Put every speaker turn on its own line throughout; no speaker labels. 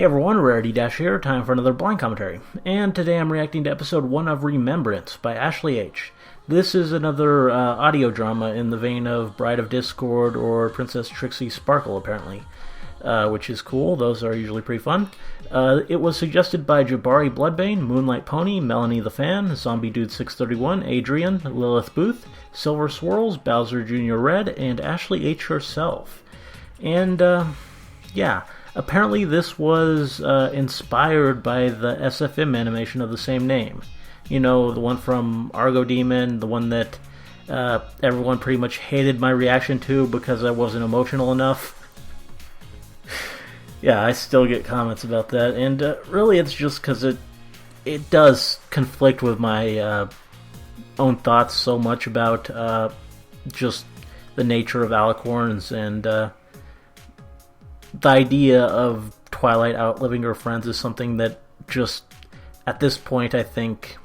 Hey everyone, Rarity Dash here, time for another blind commentary. And today I'm reacting to episode 1 of Remembrance by Ashley H. This is another audio drama in the vein of Bride of Discord or Princess Trixie Sparkle, apparently. Which is cool, those are usually pretty fun. It was suggested by Jabari Bloodbane, Moonlight Pony, Melanie the Fan, Zombie Dude 631, Adrian, Lilith Booth, Silver Swirls, Bowser Jr. Red, and Ashley H. herself. And, yeah. Apparently this was inspired by the SFM animation of the same name. You know, the one from Argo Demon, the one that everyone pretty much hated my reaction to because I wasn't emotional enough. Yeah, I still get comments about that, and really it's just because it does conflict with my own thoughts so much about just the nature of alicorns and the idea of Twilight outliving her friends is something that just, at this point, I think,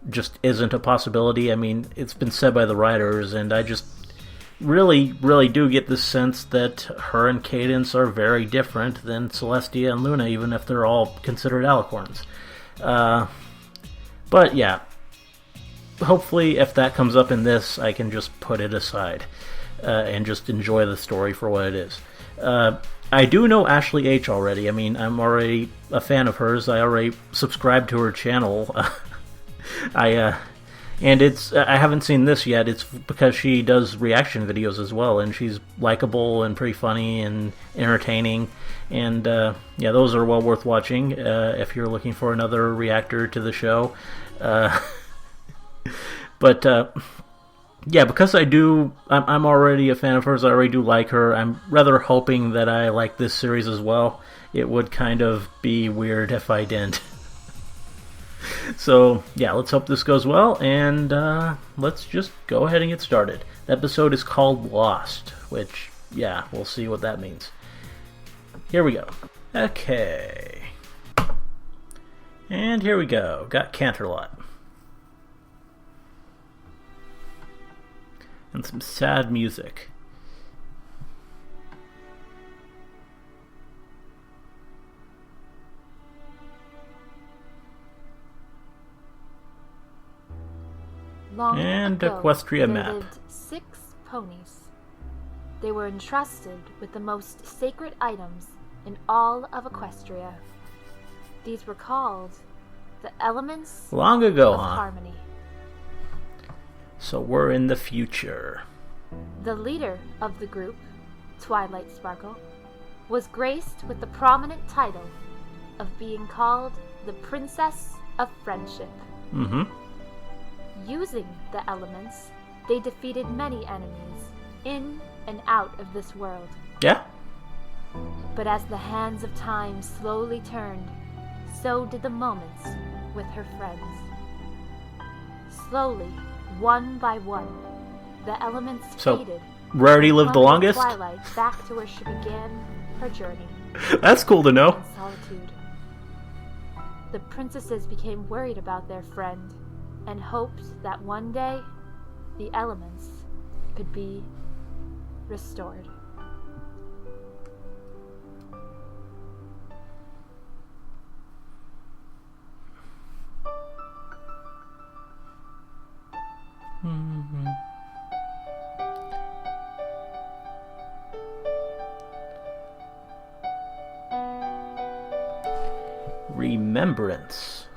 just isn't a possibility. I mean, it's been said by the writers, and I just really do get the sense that her and Cadence are very different than Celestia and Luna, even if they're all considered alicorns. But yeah, hopefully if that comes up in this, I can just put it aside and just enjoy the story for what it is. I do know Ashley H. already. I mean, I'm already a fan of hers. I already subscribed to her channel. I haven't seen this yet. It's because she does reaction videos as well, and she's likable and pretty funny and entertaining. And yeah, those are well worth watching if you're looking for another reactor to the show. But yeah, because I'm already a fan of hers, I already do like her. I'm rather hoping that I like this series as well. It would kind of be weird if I didn't. So, yeah, let's hope this goes well, and let's just go ahead and get started. The episode is called Lost, which, yeah, we'll see what that means. Here we go. Okay. And here we go. Got Canterlot. And some sad music.
Long
and
ago,
Equestria map.
there lived 6 ponies. They were entrusted with the most sacred items in all of Equestria. These were called the elements
Long ago,
of
huh?
harmony.
So we're in the future.
The leader of the group, Twilight Sparkle, was graced with the prominent title of being called the Princess of Friendship.
Mm-hmm.
Using the elements, they defeated many enemies in and out of this world.
Yeah?
But as the hands of time slowly turned, so did the moments with her friends. Slowly, one by one, the elements faded.
Rarity lived the longest?
Twilight back to where she began her journey.
That's cool to know.
In solitude. The princesses became worried about their friend and hoped that one day the elements could be restored.
Mm-hmm. Remembrance.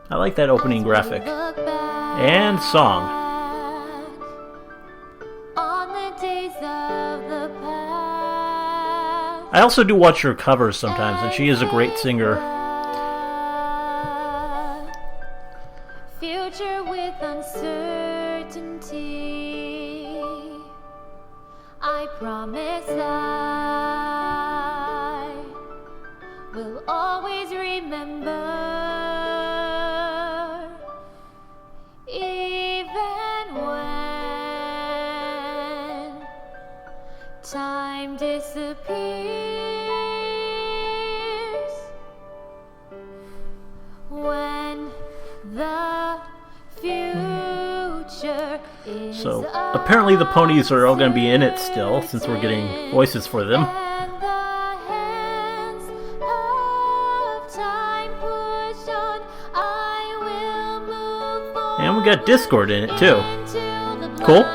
I like that opening graphic. And song. I also do watch her covers sometimes, and she is a great singer.
Future with uncertainty, I promise I will always remember, even when time disappears, when the future is
So apparently the ponies are all going to be in it still, since we're getting voices for them. And we got Discord in it too. Cool.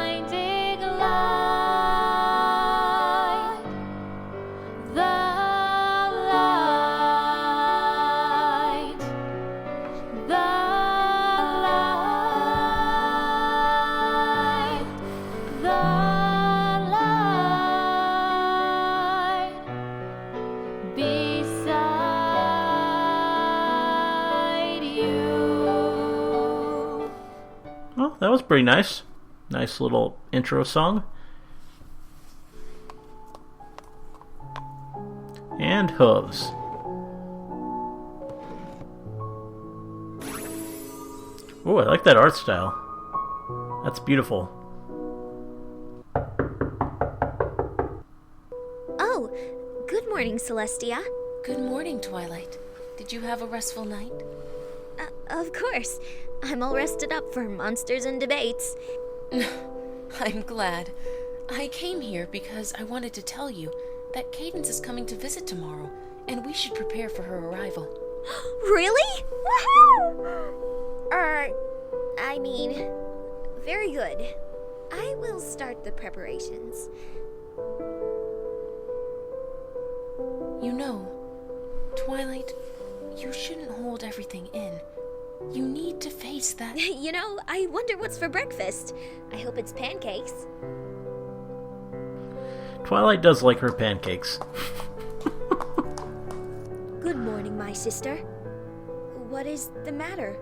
Well, that was pretty nice. Nice little intro song. And hooves. Oh, I like that art style. That's beautiful.
Oh, good morning, Celestia.
Good morning, Twilight. Did you have a restful night?
Of course. I'm all rested up for monsters and debates.
I'm glad. I came here because I wanted to tell you that Cadence is coming to visit tomorrow, and we should prepare for her arrival.
Really? I mean, very good. I will start the preparations.
You know, Twilight, you shouldn't hold everything in. You need to face that.
You know, I wonder what's for breakfast. I hope it's pancakes.
Twilight does like her pancakes.
Good morning, my sister. What is the matter?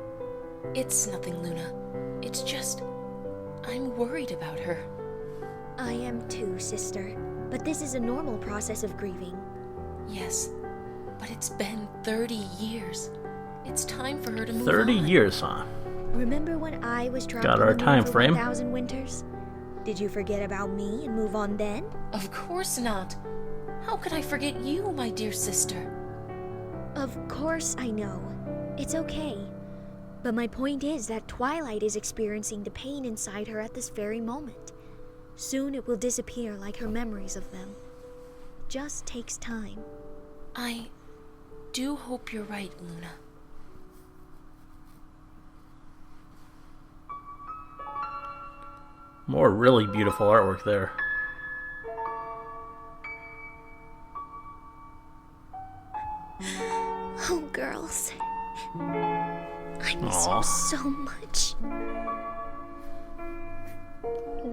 It's nothing, Luna. It's just, I'm worried about her.
I am too, sister. But this is a normal process of grieving.
Yes, but it's been 30 years. It's time for her to move
30
on.
years, huh?
Remember when I was trapped
Got
in
our
the moon
time
for
frame.
1,000 winters? Did you forget about me and move on then?
Of course not. How could I forget you, my dear sister?
Of course I know. It's okay. But my point is that Twilight is experiencing the pain inside her at this very moment. Soon it will disappear like her memories of them. Just takes time.
I do hope you're right, Luna.
More really beautiful artwork there.
Oh, girls. I miss
Aw.
you so much.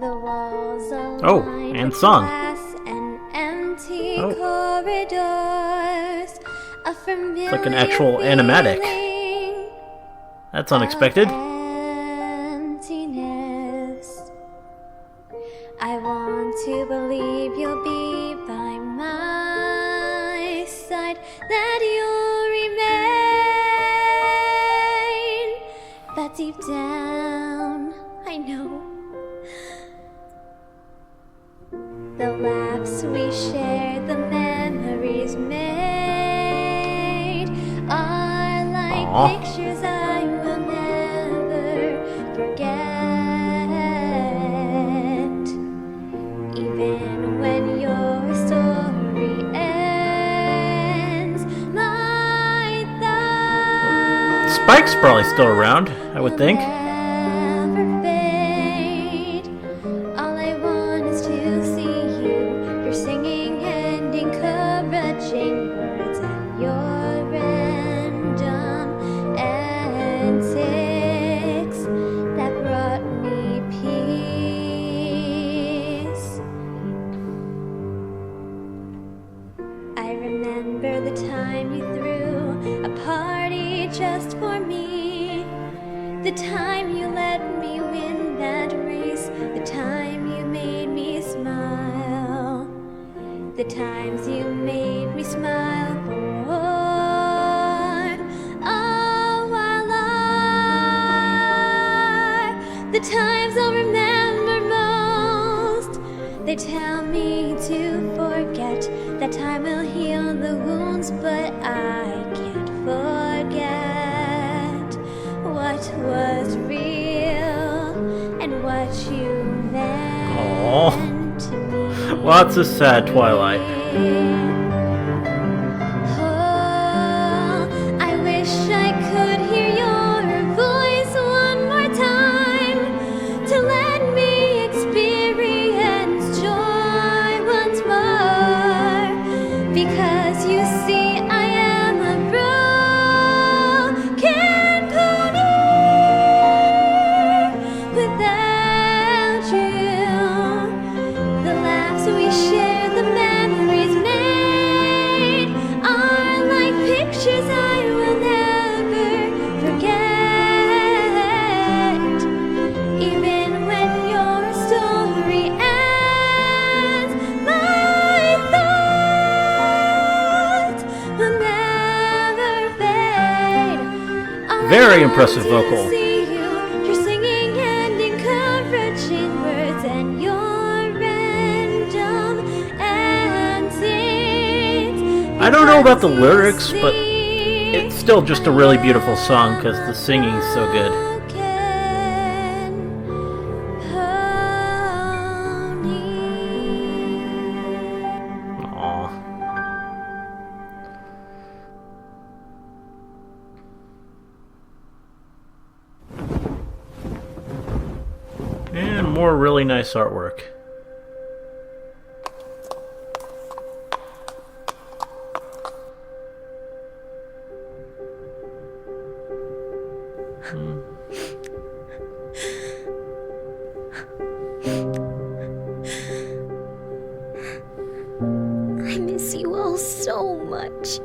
The walls are
Oh,
lined
and
with
song.
glass and empty
Oh.
corridors. A familiar
like an actual animatic.
feeling
That's unexpected.
of emptiness. I want to believe you'll be by my side, that you'll remain. But deep down, I know the laughs we shared, the memories made are like
Aw.
pictures I will never forget. Even when your story ends, my thoughts
Spike's probably still around, I would think.
never fade. All I want is to see you're singing and encouraging words and your random antics that brought me peace. I remember the time you threw a party just for me. The time you let me win that race. The time you made me smile. The times you made me smile for. Oh, while the times I'll remember most. They tell me to forget. That time will heal the wounds, but I can't forget what was real and what you than to me.
Lots of sad Twilight.
Oh, I wish I could hear your voice one more time to let me experience joy once more. Because you see, I am a broken pony without you. The laughs we share, the memories made are like pictures I will never forget. Even when your story ends, my thoughts will never fade. All
Very
I
impressive
want to
vocal.
see you, your singing and encouraging words and your random antics.
I don't know about the
Because
lyrics,
you
but
see,
it's still just a really beautiful song because the singing's so good.
broken pony.
Aw. And more really nice artwork.
I miss you all so much.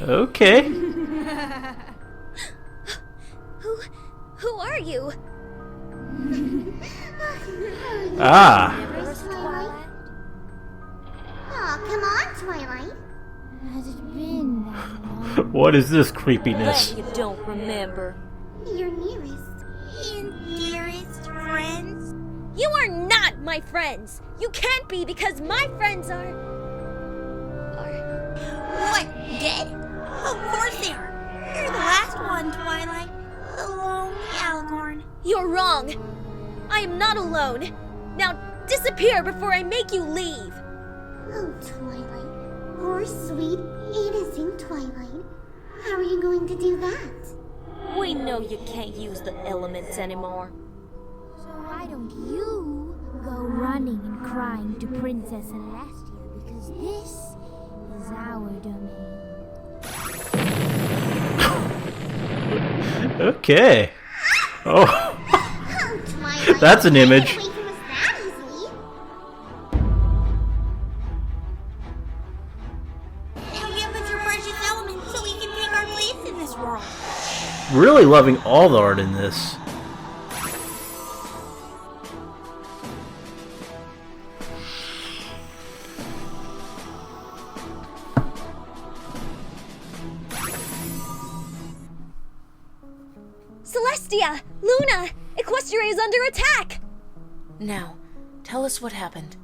Okay.
Who are you?
Ah.
Twilight? Oh, come on, Twilight. Has it been that long?
What is this creepiness?
Bet you don't remember.
Your nearest and dearest friends?
You are not my friends. You can't be because my friends are.
What, dead? Of course they are. You're the last one, Twilight. The lonely Alicorn.
You're wrong. I am not alone. Now disappear before I make you leave.
Oh, Twilight. Poor, sweet, innocent Twilight. How are you going to do that?
We know you can't use the elements anymore.
So why don't you go running and crying to Princess Celestia, because this is our domain.
Okay. Oh,
Oh, Twilight.
That's an
you
image.
can't get away from us that easily. Now give us your precious elements so we can take our place in this world.
really loving all the art in this.
Celestia! Luna! Equestria is under attack!
Now, tell us what happened.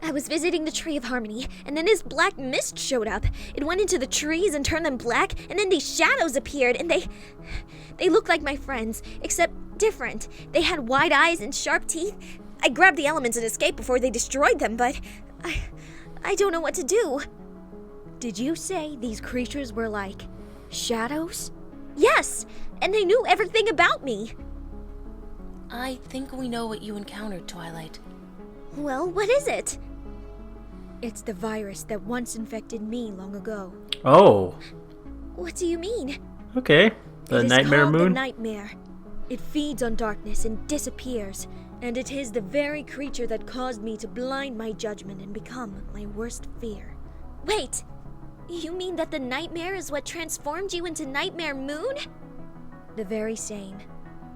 I was visiting the Tree of Harmony, and then this black mist showed up. It went into the trees and turned them black, and then these shadows appeared, and they looked like my friends, except different. They had wide eyes and sharp teeth. I grabbed the elements and escaped before they destroyed them, but I don't know what to do. Did you say these creatures were like shadows? Yes, and they knew everything about me.
I think we know what you encountered, Twilight.
Well, what is it? It's the virus that once infected me long ago.
Oh,
What do you mean?
okay. The
It is
Nightmare
called
Moon?
The Nightmare. It feeds on darkness and disappears, and it is the very creature that caused me to blind my judgment and become my worst fear. Wait! You mean that the Nightmare is what transformed you into Nightmare Moon? The very same.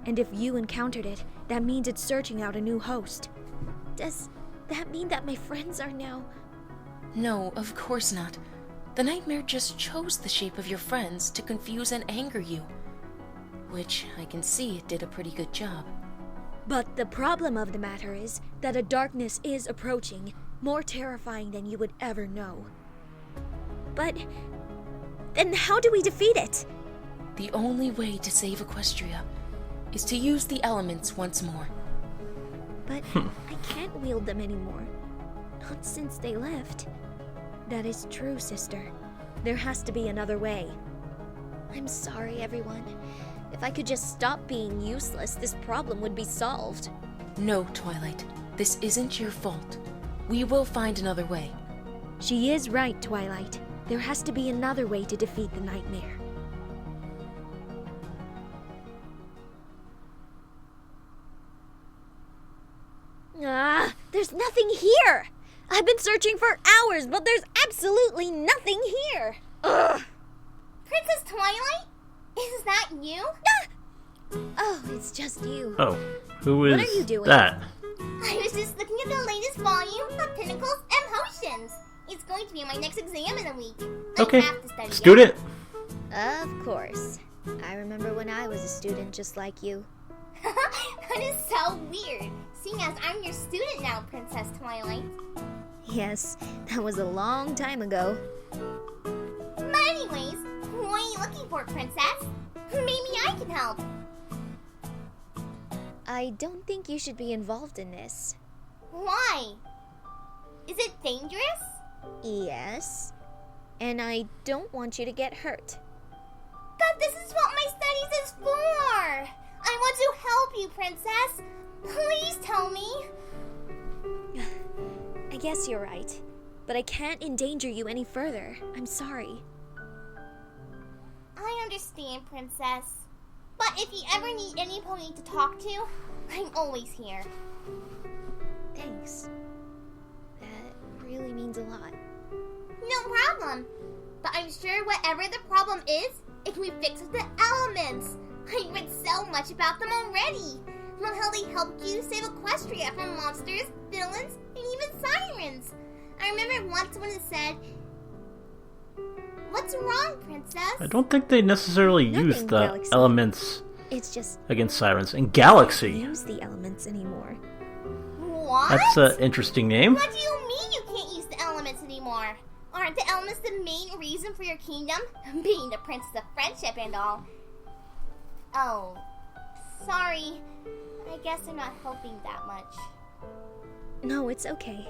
And if you encountered it, that means it's searching out a new host. Does that mean that my friends are now...
No, of course not. The nightmare just chose the shape of your friends to confuse and anger you. Which I can see it did a pretty good job.
But the problem of the matter is that a darkness is approaching, More terrifying than you would ever know. But then how do we defeat it?
The only way to save Equestria is to use the elements once more.
But I can't wield them anymore. Not since they left. That is true, sister. There has to be another way. I'm sorry, everyone. If I could just stop being useless, this problem would be solved.
No, Twilight. This isn't your fault. We will find another way.
She is right, Twilight. There has to be another way to defeat the nightmare. There's nothing here! I've been searching for hours, but there's absolutely nothing here! Ugh!
Princess Twilight? Is that you?
Oh, it's just you.
Oh, who is
What are you doing?
that?
I was just looking at the latest volume of Pinnacles and Potions. It's going to be my next exam in a week.
Okay,
I have to study
student.
Of course. I remember when I was a student just like you.
That is so weird, seeing as I'm your student now, Princess Twilight.
Yes, that was a long time ago.
But anyways, what are you looking for, Princess? Maybe I can help.
I don't think you should be involved in this.
Why? Is it dangerous?
Yes. And I don't want you to get hurt.
But this is what my studies is for! I want to help you, Princess! Please tell me!
I guess you're right. But I can't endanger you any further. I'm sorry.
I understand, Princess. But if you ever need any pony to talk to, I'm always here.
Thanks. That really means a lot.
No problem. But I'm sure whatever the problem is, if we fix the elements. I've read so much about them already. About how they helped you save Equestria from monsters, villains, and even sirens. I remember once when it said, "What's wrong, Princess?"
I don't think they necessarily
Nothing,
use the
Galaxy.
elements
It's just
against sirens. And
I
Galaxy.
can't use the elements anymore.
What?
That's an interesting name.
What do you mean you can't use the elements anymore? Aren't the elements the main reason for your kingdom? Being the Princess of Friendship and all. Oh, sorry. I guess I'm not helping that much.
No, it's okay.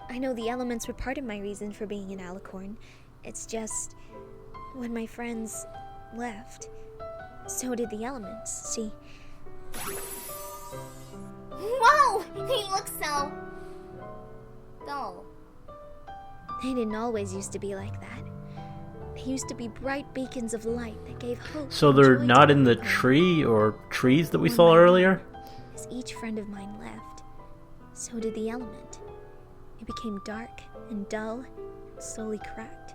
I know the elements were part of my reason for being an alicorn. It's just, when my friends left, so did the elements, see?
Whoa! They look so dull.
They didn't always used to be like that. They used to be bright beacons of light that gave hope.
So
and
they're
joy
not
to
in the
everyone.
tree or trees that we
When
saw
my
earlier?
As each friend of mine left, so did the element. It became dark and dull and slowly cracked.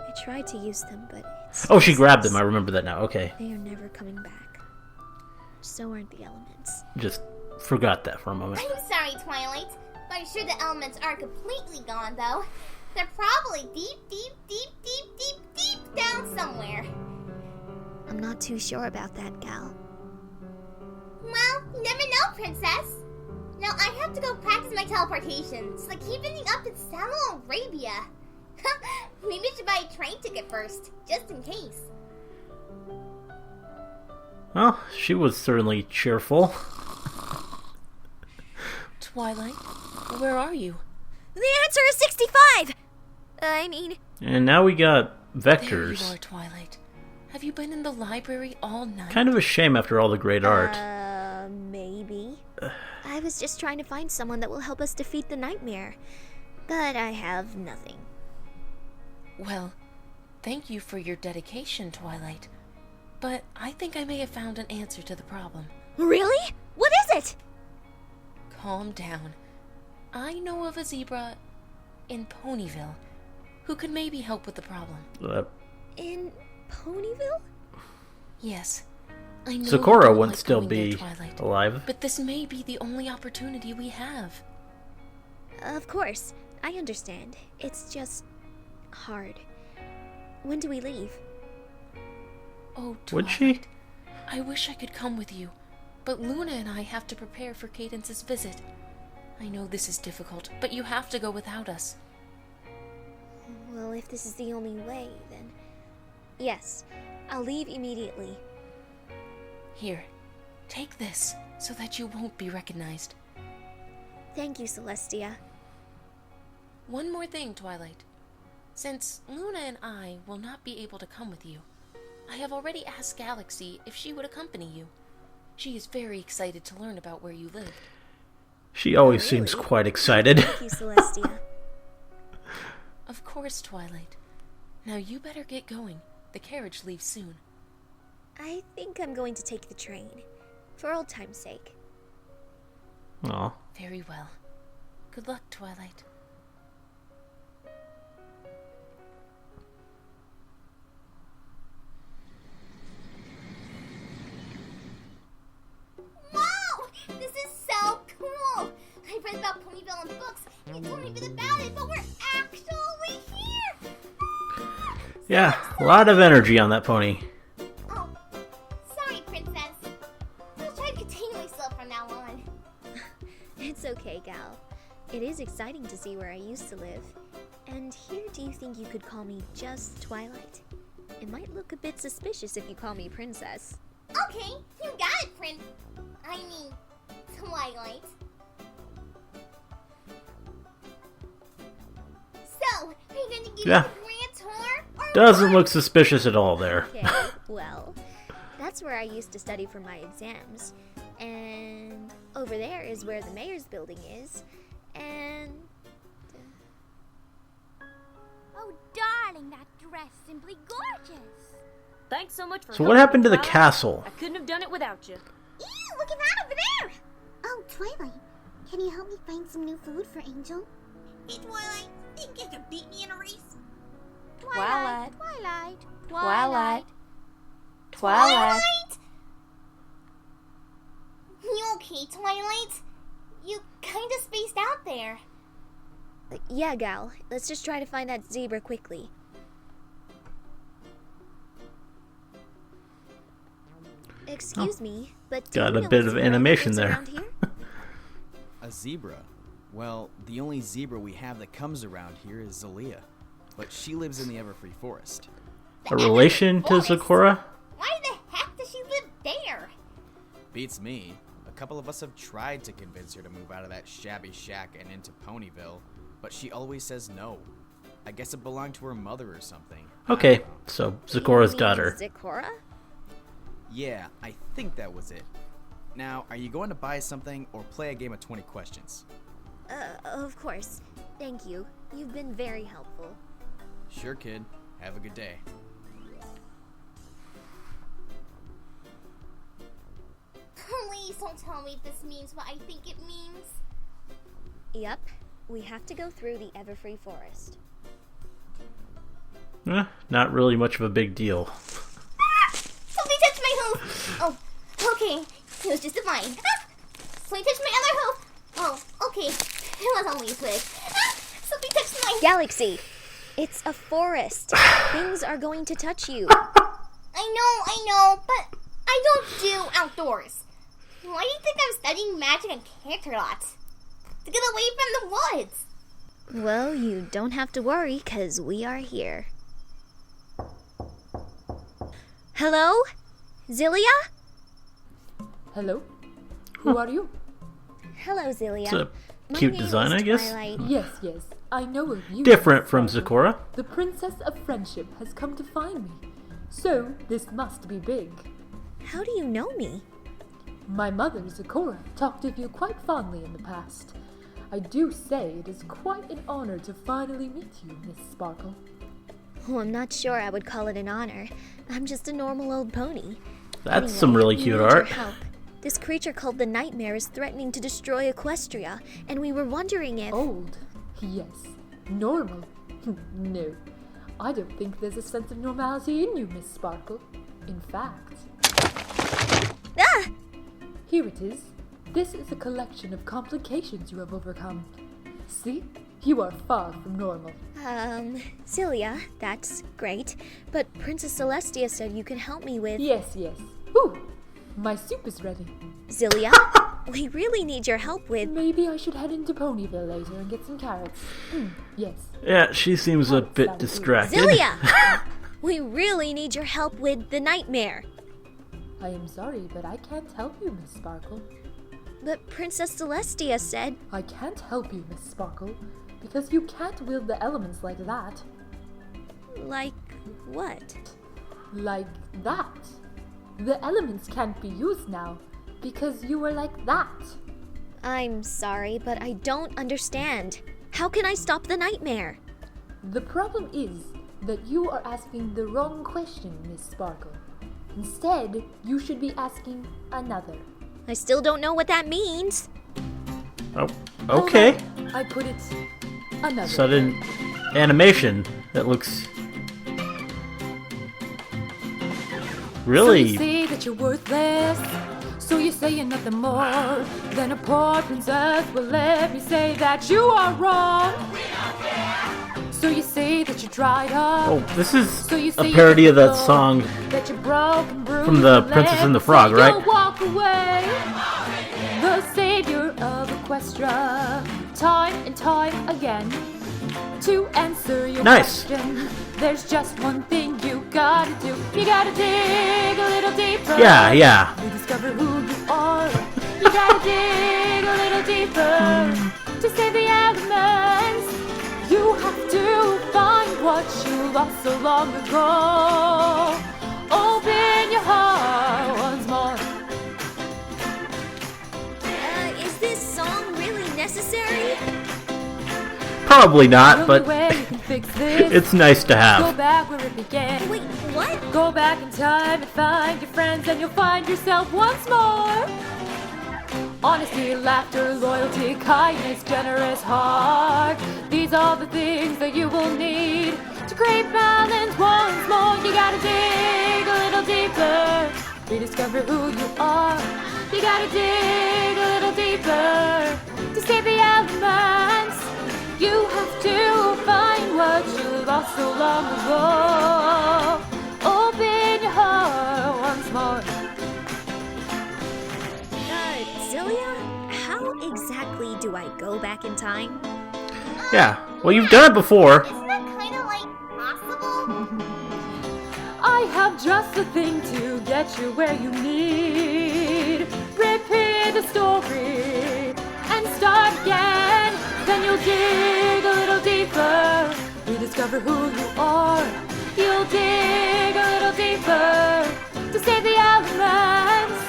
I tried to use them, but it's
Oh, she grabbed them. I remember that now. Okay.
They are never coming back. So aren't the elements.
Just forgot that for a moment.
I'm sorry, Twilight, but I'm sure the elements aren't completely gone, though. They're probably deep down somewhere.
I'm not too sure about that, gal.
Well, you never know, Princess. Now I have to go practice my teleportation, so I keep ending up in Saddle Arabia. Maybe I should buy a train ticket first, just in case.
Well, she was certainly cheerful.
Twilight, where are you?
The answer is 65! I mean,
And now we got
There
vectors.
you are, Twilight. Have you been in the library all night?
Kind of a shame after all the great art.
maybe. I was just trying to find someone that will help us defeat the nightmare. But I have nothing.
Well, thank you for your dedication, Twilight. But I think I may have found an answer to the problem.
Really? What is it?
Calm down. I know of a zebra in Ponyville who could maybe help with the problem.
In Ponyville?
Yes, I know.
Sakura
you don't
wouldn't
like
still
going there,
be
Twilight,
alive.
but this may be the only opportunity we have.
Of course. I understand. It's just hard. When do we leave?
Oh, Twilight,
Would she?
I wish I could come with you, but Luna and I have to prepare for Cadence's visit. I know this is difficult, but you have to go without us.
Well, if this is the only way, then... Yes, I'll leave immediately.
Here, take this, so that you won't be recognized.
Thank you, Celestia.
One more thing, Twilight. Since Luna and I will not be able to come with you, I have already asked Galaxy if she would accompany you. She is very excited to learn about where you live.
She always seems quite excited.
Thank you, Celestia.
Of course, Twilight. Now you better get going. The carriage leaves soon.
I think I'm going to take the train, for old time's sake.
Aw.
Very well. Good luck, Twilight.
Wow! This is so cool! I read about Ponyville in books and told me a bit about it, but we're actually here!
Yeah, a lot of energy on that pony.
Oh, sorry, Princess. I'll try to contain myself from now on.
It's okay, Gal. It is exciting to see where I used to live. And here, do you think you could call me just Twilight? It might look a bit suspicious if you call me Princess.
Okay, you got it, Twilight. So, are you going to give
Yeah.
me a grand tour? Or
Doesn't
what?
look suspicious at all there.
Okay, well, that's where I used to study for my exams. And over there is where the mayor's building is. And...
Oh, darling, that dress simply gorgeous.
Thanks so much for
So what happened to the
Twilight.
castle?
I couldn't have done it without you.
Ew, look at that over there! Oh, Twilight, can you help me find some new food for Angel? Hey, Twilight, think you can beat me in a race?
Twilight.
Twilight.
Twilight.
Twilight! You okay, Twilight? You kinda spaced out there.
Yeah, Gal. Let's just try to find that zebra quickly. Excuse me, but do
Got
you
a
know
bit of
zebra
animation
lives
there.
around here?
A zebra? Well, the only zebra we have that comes around here is Zilia. But she lives in the Everfree forest.
A relation to
Forest?
Sakura?
Why the heck does she live there?
Beats me. A couple of us have tried to convince her to move out of that shabby shack and into Ponyville, but she always says no. I guess it belonged to her mother or something.
Okay, so Sakura's
You
daughter.
mean Zecora?
Yeah, I think that was it. Now, are you going to buy something or play a game of 20 questions?
Of course. Thank you. You've been very helpful.
Sure, kid. Have a good day.
Please don't tell me this means what I think it means.
Yep. We have to go through the Everfree forest.
Not really much of a big deal.
Somebody touched my hoof! Oh, okay. It was just a vine. Somebody touched my other hoof! Oh, okay. It was only a twig. Somebody touched my...
Galaxy! It's a forest. Things are going to touch you.
I know, but I don't do outdoors. Why do you think I'm studying magic and character lots? To get away from the woods.
Well, you don't have to worry, 'cause we are here. Hello? Zilia?
Hello? Who are you?
Hello, Zilia.
It's a
My
cute
name
design,
is
I guess.
Twilight.
Yes, I know of you.
Different from Sakura.
The Princess of Friendship has come to find me. So, this must be big.
How do you know me?
My mother, Sakura, talked of you quite fondly in the past. I do say it is quite an honor to finally meet you, Miss Sparkle.
Oh, I'm not sure I would call it an honor. I'm just a normal old pony.
That's
Anyway,
some really
we
cute
need your
art.
help. This creature called the Nightmare is threatening to destroy Equestria, and we were wondering if...
Old? Yes. Normal? No. I don't think there's a sense of normality in you, Miss Sparkle. In fact...
Ah!
Here it is. This is a collection of complications you have overcome. See? You are far from normal.
Zilia, that's great. But Princess Celestia said you can help me with...
Yes. Ooh! My soup is ready.
Zilia, we really need your help with...
Maybe I should head into Ponyville later and get some carrots. Yes.
Yeah, she seems a bit distracted.
Zilia! We really need your help with the nightmare.
I am sorry, but I can't help you, Miss Sparkle.
But Princess Celestia said...
I can't help you, Miss Sparkle, because you can't wield the elements like that.
Like what?
Like that. The elements can't be used now, because you were like that.
I'm sorry, but I don't understand. How can I stop the nightmare?
The problem is that you are asking the wrong question, Miss Sparkle. Instead, you should be asking another.
I still don't know what that means.
Oh, okay.
I put it another.
Sudden animation that looks really.
So you say that you're worthless. So you say you're nothing more than a poor princess. Well, let me say that you are wrong. So you say that you're dried up.
Oh, this is a parody of that song
that you're broken, bruised,
from The Princess and the Frog, right?
You'll walk away, the savior of Equestria, time and time again. To answer your question, there's just one thing you gotta do. You gotta dig a little deeper.
Yeah.
You discover who you are. You gotta dig a little deeper to save the elements. You have to find what you lost so long ago. Open your heart once more.
Is this song really necessary?
Probably not, but it's nice to
Go
have.
back where it began.
Wait, what?
Go back in time and find your friends, and you'll find yourself once more. Honesty, laughter, loyalty, kindness, generous heart. These are the things that you will need to create balance once more. You gotta dig a little deeper, rediscover who you are. You gotta dig a little deeper to save the elements. You have to find what you lost so long ago. Open your heart once more.
Zilia, how exactly do I go back in time?
Yeah, well, you've done it before.
Isn't that kind of like possible?
I have just the thing to get you where you need. Repeat the story and start again. Then you'll dig a little deeper, rediscover who you are. You'll dig a little deeper to save the elements.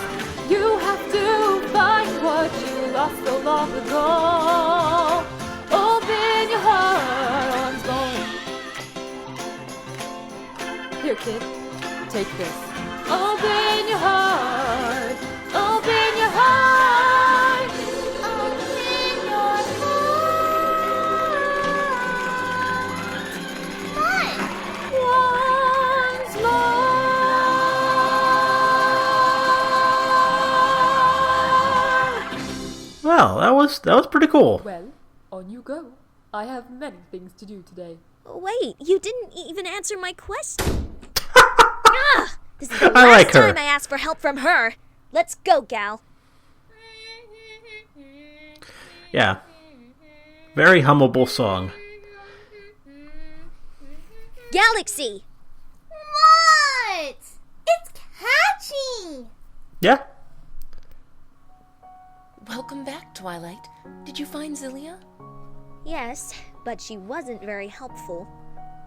You have to find what you lost so long ago. Open your heart once more. Here, kid, take this. Open your heart. Open your heart.
Open your heart.
Once more.
Well, that was pretty cool.
Well, on you go. I have many things to do today.
Wait, you didn't even answer my question. This is the
I
last
like her.
time I ask for help from her. Let's go, gal.
Yeah. Very hummable song.
Galaxy!
What? It's catchy!
Yeah.
Welcome back, Twilight. Did you find Zilia?
Yes, but she wasn't very helpful.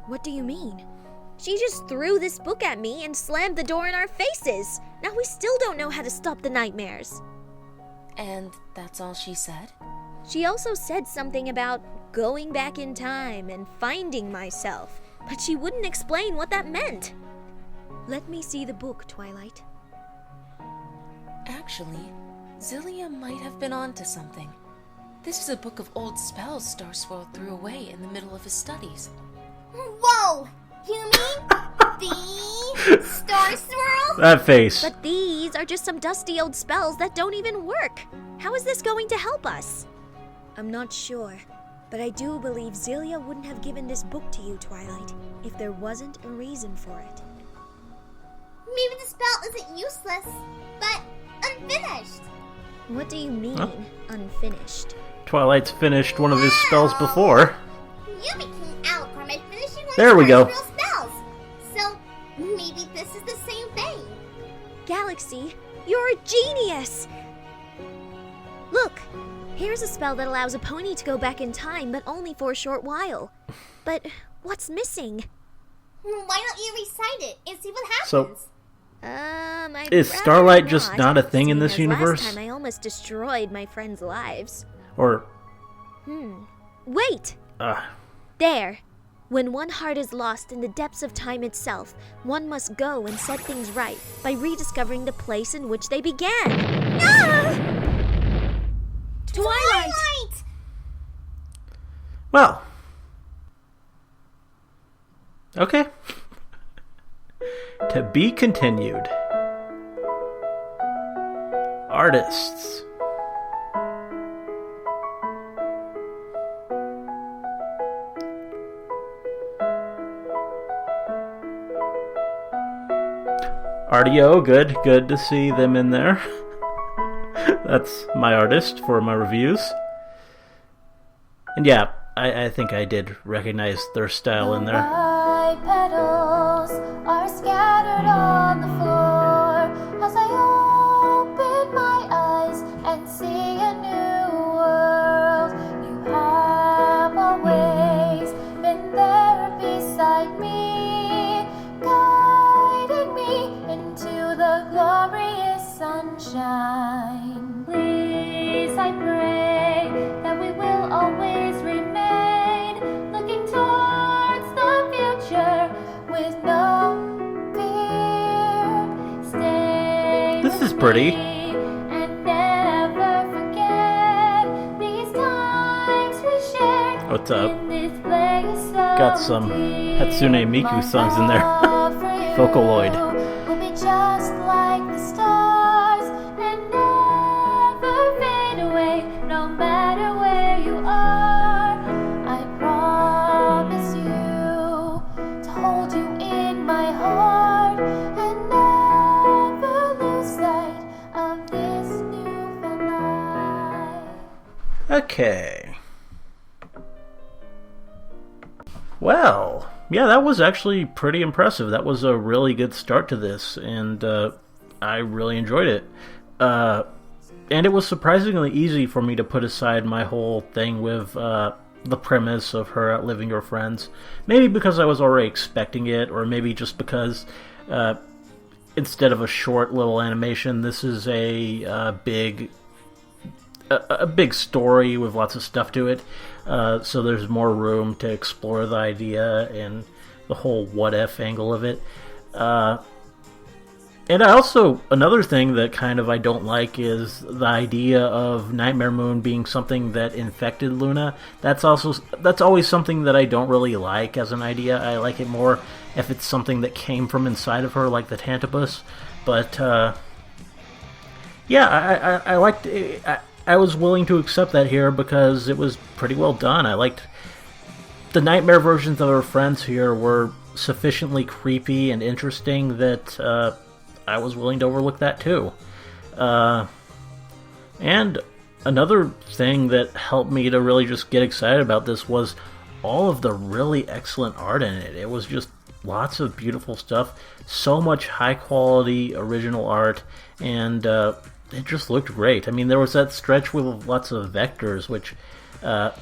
What do you mean? She just threw this book at me and slammed the door in our faces. Now we still don't know how to stop the nightmares.
And that's all she said?
She also said something about going back in time and finding myself, but she wouldn't explain what that meant. Let me see the book, Twilight.
Actually, Zilia might have been onto something. This is a book of old spells Star Swirl threw away in the middle of his studies.
Whoa! You mean the Star Swirl?
That face.
But these are just some dusty old spells that don't even work. How is this going to help us? I'm not sure, but I do believe Zilia wouldn't have given this book to you, Twilight, if there wasn't a reason for it.
Maybe the spell isn't useless, but unfinished.
What do you mean,
Huh?
unfinished?
Twilight's finished one of his spells before.
You became Alucard by finishing one
There
of
we
your
go.
real spells. So, maybe this is the same thing.
Galaxy, you're a genius! Look, here's a spell that allows a pony to go back in time, but only for a short while. But what's missing?
Why don't you recite it and see what happens?
So-
I'd
Is
rather
Starlight just not a thing in
seeing
this
as
universe?
Last time I almost destroyed my friends' lives.
Or,
Wait!
uh,
There! When one heart is lost in the depths of time itself, one must go and set things right by rediscovering the place in which they began. Ah! Twilight!
well. Okay. To be continued. Artists. RDO, good to see them in there. That's my artist for my reviews. And yeah, I think I did recognize their style in there.
My petals are scattered on the floor as I open my eyes and see a new world. You have always been there beside me, guiding me into the glorious sunshine. Please, I pray that we will always remain looking towards the future with no fear. Stay
This is
with
pretty.
me and never forget these times we shared.
What's up?
In this place
Got some Hatsune Miku songs in there. Vocaloid.
Will be just like the stars and never fade away, no matter where you are. I promise you to hold you in my heart and never lose sight of this newfound life.
Okay. Well, yeah, that was actually pretty impressive. That was a really good start to this, and I really enjoyed it. And it was surprisingly easy for me to put aside my whole thing with the premise of her outliving her friends. Maybe because I was already expecting it, or maybe just because instead of a short little animation, this is a big story with lots of stuff to it, so there's more room to explore the idea and the whole what-if angle of it. And I also, another thing that kind of I don't like is the idea of Nightmare Moon being something that infected Luna. That's always something that I don't really like as an idea. I like it more if it's something that came from inside of her, like the Tantibus. But yeah, I liked it. I was willing to accept that here because it was pretty well done. I liked the nightmare versions of her friends here were sufficiently creepy and interesting that I was willing to overlook that too. And another thing that helped me to really just get excited about this was all of the really excellent art in it. It was just lots of beautiful stuff, so much high quality original art, and it just looked great. I mean, there was that stretch with lots of vectors, which, yeah,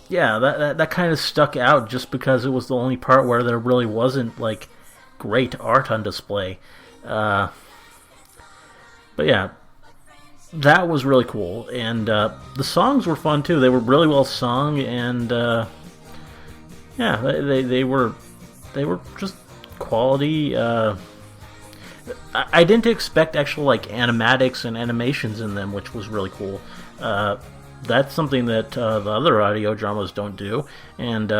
that kind of stuck out just because it was the only part where there really wasn't, like, great art on display. But yeah, that was really cool, and the songs were fun too. They were really well sung, and yeah, they were just quality. I didn't expect actual like animatics and animations in them, which was really cool. That's something that the other audio dramas don't do, and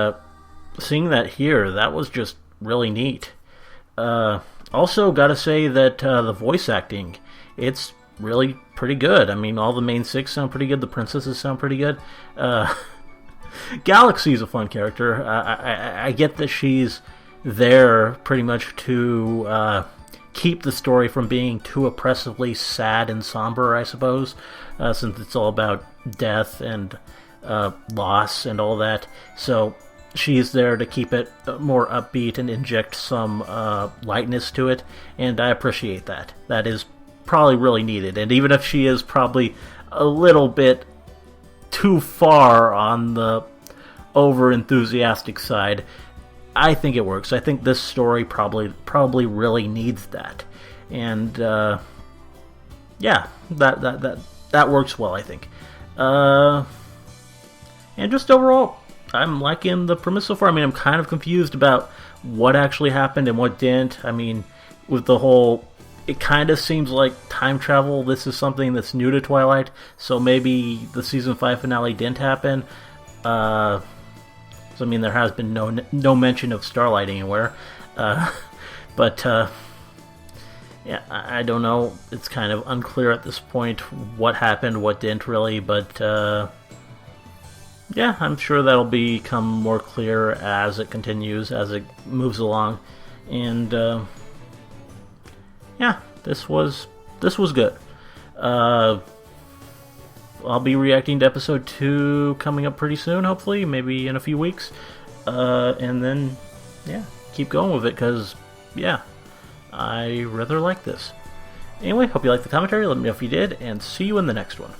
seeing that here, that was just really neat. Also, gotta say that the voice acting, it's really pretty good. I mean, all the main six sound pretty good. The princesses sound pretty good. Galaxy's a fun character. I get that she's there pretty much to keep the story from being too oppressively sad and somber, I suppose, since it's all about death and loss and all that. So she's there to keep it more upbeat and inject some lightness to it, and I appreciate that. That is probably really needed, and even if she is probably a little bit too far on the over-enthusiastic side, I think it works. I think this story probably really needs that, and yeah, that works well, I think. And just overall, I'm liking the premise so far. I mean, I'm kind of confused about what actually happened and what didn't. I mean, with the whole, it kind of seems like time travel, this is something that's new to Twilight, so maybe the Season 5 finale didn't happen. So, I mean, there has been no mention of Starlight anywhere. But, yeah, I don't know. It's kind of unclear at this point what happened, what didn't really, but, yeah, I'm sure that'll become more clear as it continues, as it moves along. And, yeah, this was good. I'll be reacting to episode 2 coming up pretty soon, hopefully, maybe in a few weeks. And then, yeah, keep going with it, because, yeah, I rather like this. Anyway, hope you liked the commentary, let me know if you did, and see you in the next one.